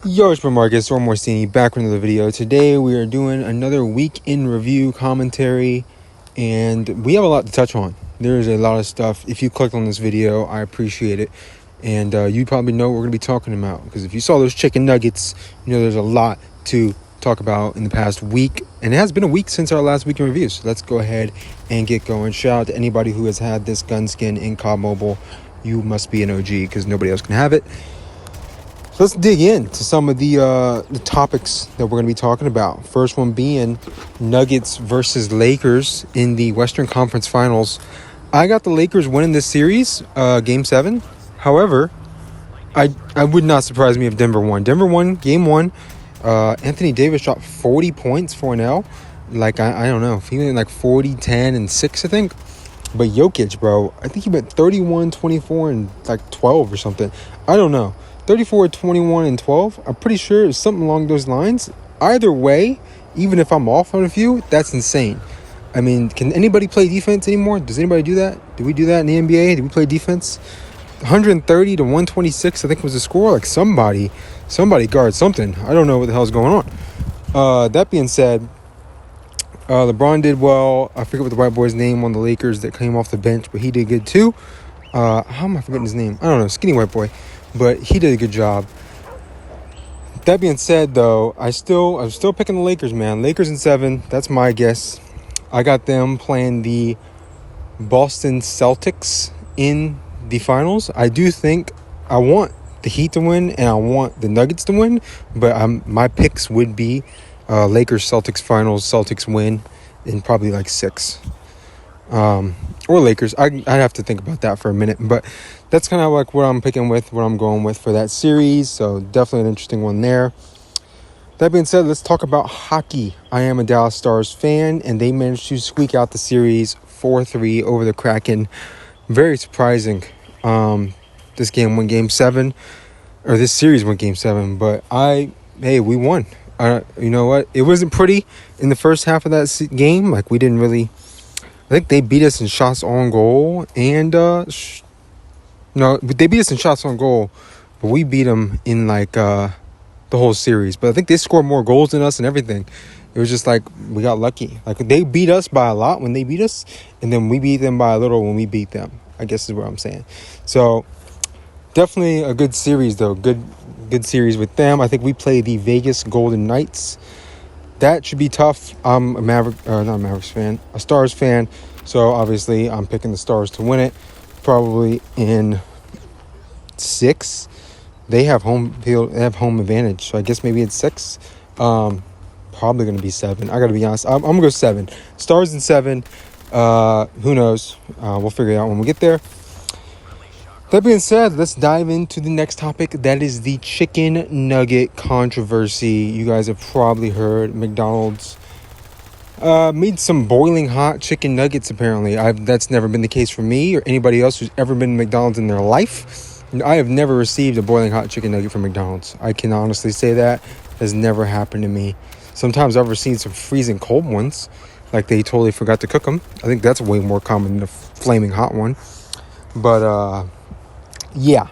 Yo, it's Marcus or Morsini back with another video. Today we are doing another week in review commentary, and we have a lot to touch on. There's a lot of stuff. If you clicked on this video, I appreciate it, and you probably know what we're going to be talking about, because if you saw those chicken nuggets, you know there's a lot to talk about in the past week, and it has been a week since our last week in review. So let's go ahead and get going. Shout out to anybody who has had this gun skin in COD Mobile. You must be an OG, because nobody else can have it. Let's dig into some of the topics that we're going to be talking about. First one being Nuggets versus Lakers in the Western Conference Finals. I got the Lakers winning this series, Game 7. However, I would not surprise me if Denver won. Denver won Game 1. Anthony Davis dropped 40 points for an L. Like, I don't know. He went like 40, 10, and 6, I think. But Jokic, bro, I think he went 31, 24, and like 12 or something. I don't know. 34, 21, and 12. I'm pretty sure it's something along those lines. Either way, even if I'm off on a few, that's insane. I mean, can anybody play defense anymore? Does anybody do that? Do we do that in the NBA? Do we play defense? 130 to 126, I think was the score. Like somebody guard something. I don't know what the hell's going on. That being said, LeBron did well. I forget what the white boy's name on the Lakers that came off the bench, but he did good too. How am I forgetting his name? I don't know. Skinny white boy. But he did a good job. That being said, though, I'm still picking the Lakers, man. Lakers in 7. That's my guess. I got them playing the Boston Celtics in the finals. I do think I want the Heat to win and I want the Nuggets to win. But my picks would be Lakers-Celtics finals. Celtics win in probably like 6. Or Lakers. I'd have to think about that for a minute, but that's kind of like what I'm picking with, what I'm going with for that series. So definitely an interesting one there. That being said, let's talk about hockey. I am a Dallas Stars fan, and they managed to squeak out the series 4-3 over the Kraken. Very surprising. This game won Game 7, or this series won Game 7, but we won. You know what? It wasn't pretty in the first half of that game. Like, we didn't really... I think they beat us in shots on goal, and they beat us in shots on goal, but we beat them in like the whole series. But I think they scored more goals than us and everything. It was just like we got lucky. Like, they beat us by a lot when they beat us, and then we beat them by a little when we beat them, I guess is what I'm saying. So definitely a good series, though. Good series with them. I think we play the Vegas Golden Knights. That should be tough. I'm a Stars fan. So obviously I'm picking the Stars to win it. Probably in 6. They have home field. They have home advantage. So I guess maybe it's 6. Probably going to be 7. I got to be honest. I'm going to go 7. Stars in 7. Who knows? We'll figure it out when we get there. That being said, let's dive into the next topic. That is the chicken nugget controversy. You guys have probably heard McDonald's made some boiling hot chicken nuggets, apparently. That's never been the case for me or anybody else who's ever been to McDonald's in their life. I have never received a boiling hot chicken nugget from McDonald's. I can honestly say that has never happened to me. Sometimes I've received some freezing cold ones, like they totally forgot to cook them. I think that's way more common than a flaming hot one. But, yeah.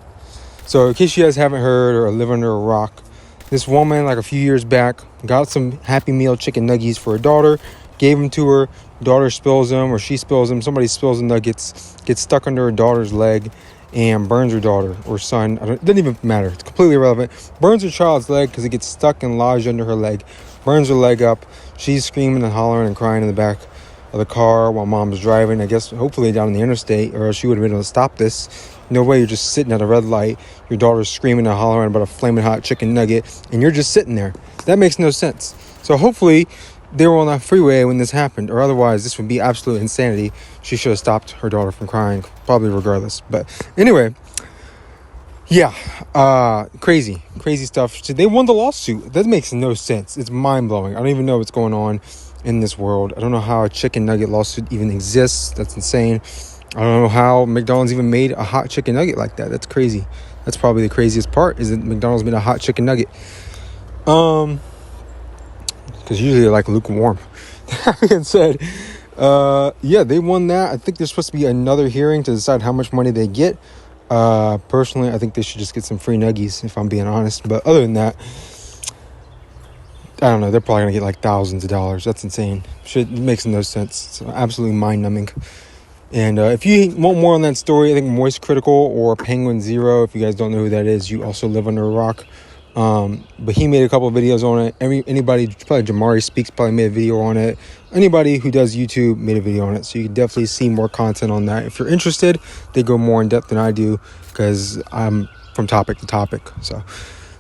So in case you guys haven't heard or live under a rock, this woman, like a few years back, got some Happy Meal chicken nuggies for her daughter, gave them to her. Daughter spills them, or she spills them. Somebody spills the nuggets, gets stuck under her daughter's leg, and burns her daughter or son. It doesn't even matter. It's completely irrelevant. Burns her child's leg because it gets stuck and lodged under her leg. Burns her leg up. She's screaming and hollering and crying in the back of the car while mom's driving. I guess hopefully down the interstate, or else she would have been able to stop this. No way you're just sitting at a red light. Your daughter's screaming and hollering about a flaming hot chicken nugget, and you're just sitting there. That makes no sense. So hopefully they were on that freeway when this happened, or otherwise this would be absolute insanity. She should have stopped her daughter from crying, probably regardless. But anyway, yeah, crazy stuff. So they won the lawsuit. That makes no sense. It's mind-blowing. I don't even know what's going on in this world. I don't know how a chicken nugget lawsuit even exists. That's insane. I don't know how McDonald's even made a hot chicken nugget like that. That's crazy. That's probably the craziest part, is that McDonald's made a hot chicken nugget. Because usually they're like lukewarm. That being said, they won that. I think there's supposed to be another hearing to decide how much money they get. Personally, I think they should just get some free nuggies, if I'm being honest. But other than that, I don't know. They're probably going to get like thousands of dollars. That's insane. Shit makes no sense. It's absolutely mind-numbing. And if you want more on that story, I think Moist Critical or Penguin Zero, if you guys don't know who that is, you also live under a rock. But he made a couple of videos on it. Anybody, probably Jamari Speaks probably made a video on it. Anybody who does YouTube made a video on it. So you can definitely see more content on that. If you're interested, they go more in depth than I do because I'm from topic to topic. So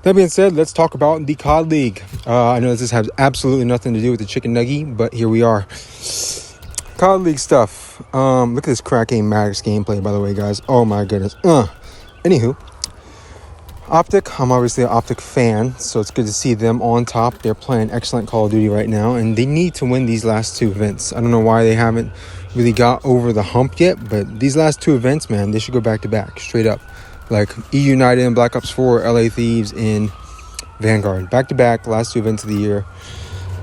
that being said, let's talk about the COD League. I know this has absolutely nothing to do with the chicken nugget, but here we are. COD League stuff. Look at this Crack Game Maddox gameplay, by the way, guys. Oh my goodness. Anywho, Optic. I'm obviously an Optic fan, so it's good to see them on top. They're playing excellent Call of Duty right now, and they need to win these last two events. I don't know why they haven't really got over the hump yet, but these last two events, man, they should go back to back, straight up. Like EU United and Black Ops 4, LA Thieves, and Vanguard. Back to back, last two events of the year.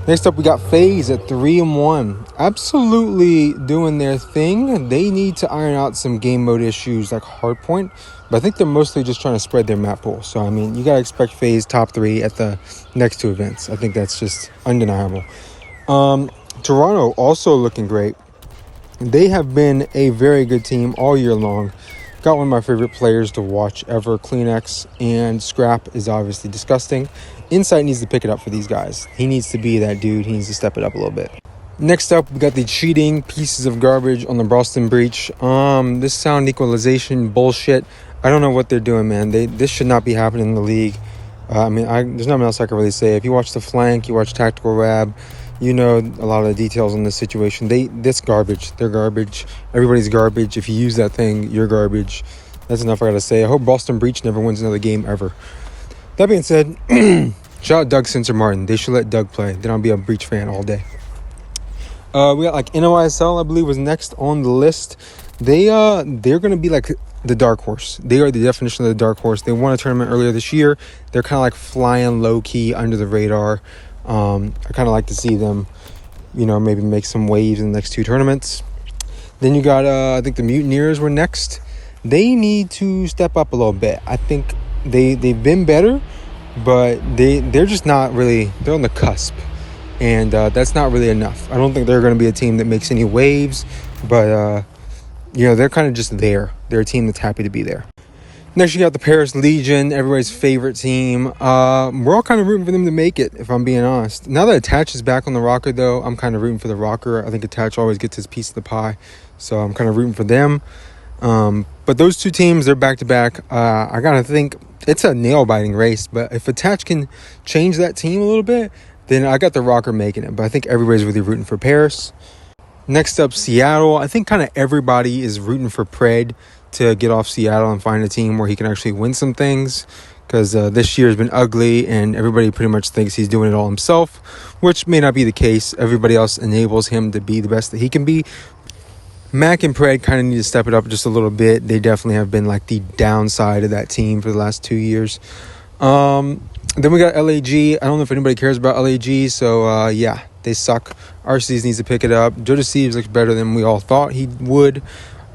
Next up, we got Faze at 3-1. Absolutely doing their thing. They need to iron out some game mode issues like Hardpoint, but I think they're mostly just trying to spread their map pool. So, I mean, you got to expect Faze top 3 at the next two events. I think that's just undeniable. Toronto also looking great. They have been a very good team all year long. Got one of my favorite players to watch ever, Kleenex, and Scrap is obviously disgusting. Insight needs to pick it up for these guys. He needs to be that dude. He needs to step it up a little bit. Next up, we got the cheating pieces of garbage on the Boston Breach. This sound equalization bullshit. I don't know what they're doing, man. This should not be happening in the league. There's nothing else I can really say. If you watch the flank, you watch Tactical Rab, you know a lot of the details on this situation. This garbage. They're garbage. Everybody's garbage. If you use that thing, you're garbage. That's enough I gotta say. I hope Boston Breach never wins another game ever. That being said, shout out Doug Sensor Martin. They should let Doug play. Then I'll be a Breach fan all day. We got like NOISL, I believe, was next on the list. They're gonna be like the dark horse. They are the definition of the dark horse. They won a tournament earlier this year. They're kind of like flying low key under the radar. I kind of like to see them, maybe make some waves in the next two tournaments. Then you got, I think the Mutineers were next. They need to step up a little bit. I think they've been better, but they're just not really, they're on the cusp. And that's not really enough. I don't think they're going to be a team that makes any waves, but, they're kind of just there. They're a team that's happy to be there. Next, you got the Paris Legion, everybody's favorite team. We're all kind of rooting for them to make it, if I'm being honest. Now that Attach is back on the rocker, though, I'm kind of rooting for the rocker. I think Attach always gets his piece of the pie, so I'm kind of rooting for them. But those two teams, they're back-to-back. I got to think it's a nail-biting race, but if Attach can change that team a little bit, then I got the rocker making it. But I think everybody's really rooting for Paris. Next up, Seattle. I think kind of everybody is rooting for Pred to get off Seattle and find a team where he can actually win some things, because this year has been ugly and everybody pretty much thinks he's doing it all himself, which may not be the case. Everybody else enables him to be the best that he can be. Mac and Pred kind of need to step it up just a little bit. They definitely have been like the downside of that team for the last 2 years. Then we got LAG. I don't know if anybody cares about LAG, so yeah, they suck. RCs needs to pick it up. Joe Deceives looks better than we all thought he would.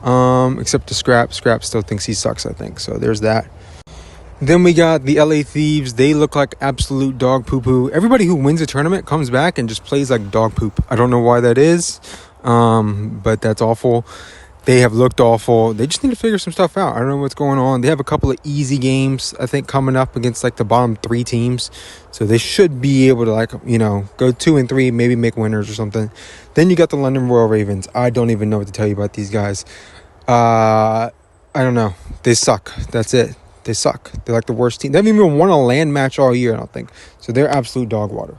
Except to Scrap. Scrap still thinks he sucks, I think. So there's that. Then we got the LA Thieves. They look like absolute dog poo-poo. Everybody who wins a tournament comes back and just plays like dog poop. I don't know why that is, but that's awful. They have looked awful. They just need to figure some stuff out. I don't know what's going on. They have a couple of easy games, I think, coming up against like the bottom 3 teams. So they should be able to go 2 and 3, maybe make winners or something. Then you got the London Royal Ravens. I don't even know what to tell you about these guys. I don't know. They suck. That's it. They suck. They're like the worst team. They haven't even won a land match all year, I don't think. So they're absolute dog water.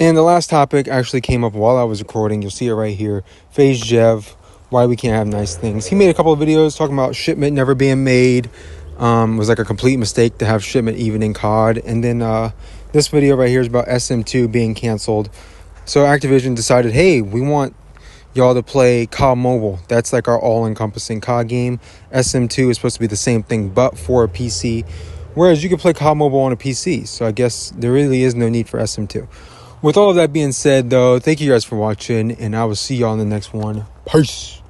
And the last topic actually came up while I was recording. You'll see it right here. Faze Jev. Why we can't have nice things. He made a couple of videos talking about shipment never being made. Was like a complete mistake to have shipment even in COD. And then this video right here is about SM2 being canceled. So Activision decided, hey, we want y'all to play COD Mobile. That's like our all-encompassing COD game. SM2 is supposed to be the same thing, but for a PC. Whereas you can play COD Mobile on a PC. So I guess there really is no need for SM2. With all of that being said, though, thank you guys for watching, and I will see y'all in the next one. Peace.